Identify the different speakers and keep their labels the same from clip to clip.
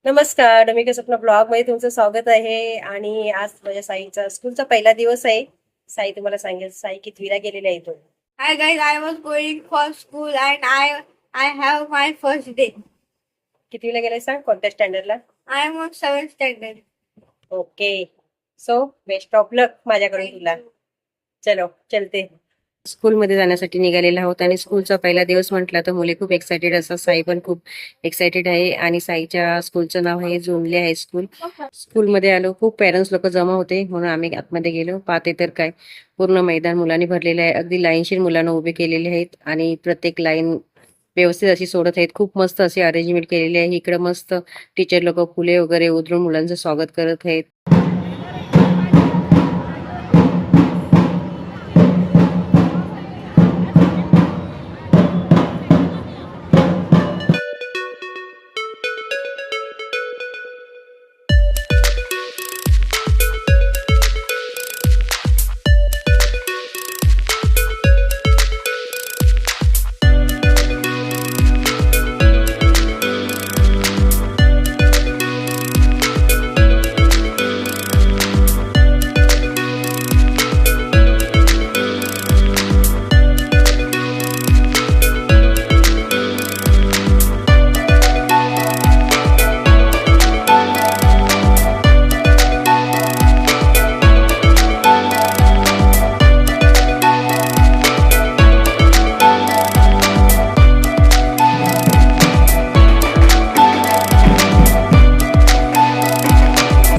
Speaker 1: नमस्कार, मी स्वप्न ब्लॉग मध्ये तुमचं स्वागत आहे. आणि आज माझ्या साईचा स्कूलचा पहिला दिवस आहे. साई तुम्हाला सांगेल साई कितवीला गेलेली आहे तो.
Speaker 2: Hi guys, I was going for school and I have my first day.
Speaker 1: कितवीला गेलाय सांग, कोणत्या स्टँडर्डला?
Speaker 2: I am on 7th standard.
Speaker 1: Okay, so best of luck माझ्याकडून तुला. चलो चलते. स्कूलमध्ये जाण्यासाठी निघालेला आहोत आणि स्कूलचा पहिला दिवस म्हटला तर मुले खूप एक्सायटेड असतात. साई पण खूप एक्सायटेड आहे आणि साईच्या स्कूलचं नाव आहे जोंधले हायस्कूल. स्कूलमध्ये आलो, खूप पेरेंट्स लोक जमा होते म्हणून आम्ही आतमध्ये गेलो. पाहते तर काय, पूर्ण मैदान मुलांनी भरलेले आहे. अगदी लाईनशीर मुलांना उभे केलेले आहेत आणि प्रत्येक लाईन व्यवस्थित अशी सोडत आहेत. खूप मस्त अशी अरेंजमेंट केलेली आहे. इकडे मस्त टीचर लोक फुले वगैरे उधळून मुलांचं स्वागत करत आहेत.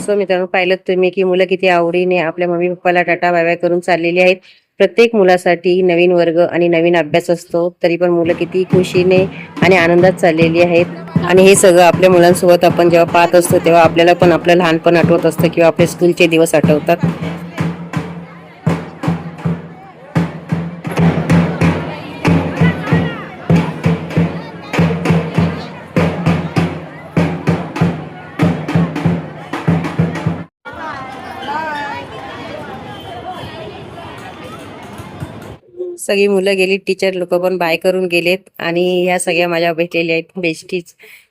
Speaker 1: मित्रांनो, पाहिलं तुम्ही की मुलं किती आवडीने आपल्या मम्मी पप्पाला टाटा बाय बाय करून चाललेली आहेत. प्रत्येक मुलासाठी नवीन वर्ग आणि नवीन अभ्यास असतो, तरी पण मुलं किती खुशीने आणि आनंदात चाललेली आहेत. आणि हे सगळं आपल्या मुलांसोबत आपण जेव्हा पाहत असतो तेव्हा आपल्याला पण आपलं लहानपण आठवत असतं किंवा आपल्या स्कूलचे दिवस आठवतात. सगळी मुलं गेली, टीचर लोक पण बाय करून गेलेत आणि ह्या सगळ्या माझ्या भेटलेल्या आहेत बेस्टीज,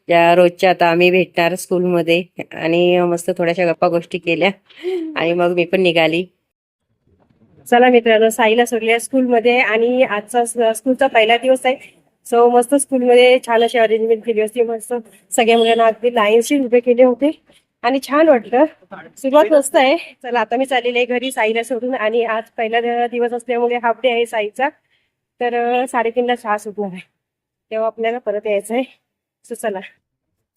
Speaker 1: ज्या रोजच्या आता आम्ही भेटणार स्कूलमध्ये. आणि मस्त थोड्याशा गप्पा गोष्टी केल्या आणि मग मी पण निघाली. चला मित्रांनो, साईला सोडल्या स्कूलमध्ये आणि आजचा स्कूलचा पहिला दिवस आहे. सो मस्त स्कूलमध्ये छान अशी अरेंजमेंट केली होती. मस्त सगळ्या मुलांना अगदी लाईनशी उभे केले होते आणि छान वाटलं. सुरुवात मस्त आहे. चला आता मी चाललेली आहे घरी साईला सोडून. आणि आज पहिला दिवस असल्यामुळे हाफ डे आहे साईचा, तर 3:30ला शाळा सुटणार आहे, तेव्हा आपल्याला परत यायचं आहे. सो चला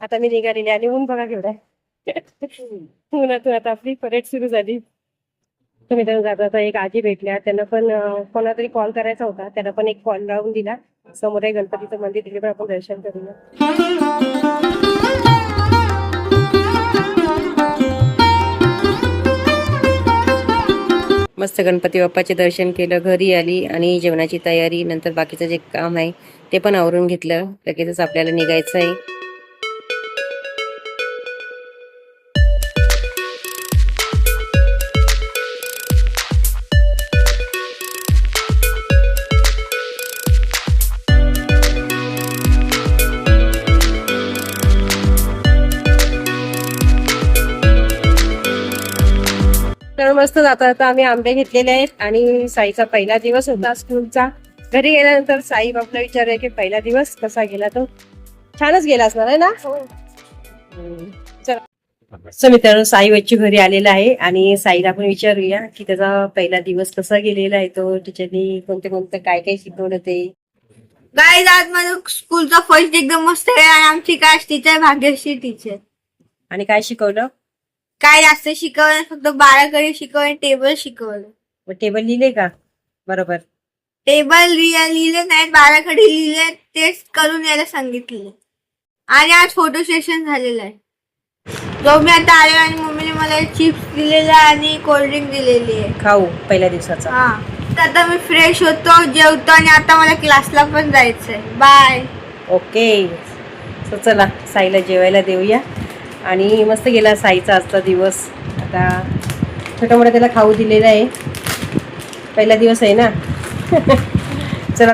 Speaker 1: आता मी निघालेली आणि ऊन बघा केवढा आहे. उन्हातून आता आपली परेड सुरू झाली. तुम्ही तर जाता एक आजी भेटल्या, त्यांना पण कोणाला तरी कॉल करायचा होता, त्यांना पण एक कॉल लावून दिला. समोर आहे गणपतीचं मंदिर, तिथे पण आपण दर्शन करूया. मस्त गणपती बाप्पाचे दर्शन केलं, घरी आली आणि जेवणाची तयारी, नंतर बाकीचं जे काम आहे ते पण आवरून घेतलं. लगेचच आपल्याला निघायचं आहे. तर मस्त जाता जाता आम्ही आंबे घेतलेले आहेत आणि साईचा पहिला दिवस होता स्कूलचा. घरी गेल्यानंतर साई बापला विचारूया की पहिला दिवस कसा गेला. तो छानच गेला असणार आहे ना. चला मित्रांनो, साई बच्ची घरी आलेला आहे आणि साईला आपण विचारूया की त्याचा पहिला दिवस कसा गेलेला आहे. तो टीचरनी कोणते काय काय शिकवलं ते.
Speaker 2: गाईज, आज माझं स्कूलचा फर्स्ट एकदम मस्त आहे आणि आमची क्लास टीचर भाग्यश्री टीचर.
Speaker 1: आणि काय शिकवलं?
Speaker 2: काय जास्त शिकवलं, फक्त 12 शिकवलं, टेबल शिकवलं.
Speaker 1: टेबल लिहिले का बरोबर?
Speaker 2: टेबल लिहिले नाहीत, 12 लिहिले, तेच करून यायला सांगितले. आणि आज फोटो सेशन झालेलं आहे. जो मी आता आले आणि मम्मीने मला चिप्स दिलेला आणि कोल्ड्रिंक दिलेली आहे
Speaker 1: खाऊ पहिल्या दिवसाचा.
Speaker 2: हा, आता मी फ्रेश होतो, जेवतो आणि आता मला क्लासला पण जायचंय. बाय.
Speaker 1: ओके, सो चला साईला जेवायला देऊया. आणि मस्त गेला साईचा आजचा दिवस. आता छोटा मोठा त्याला खाऊ दिलेला आहे, पहिला दिवस आहे ना.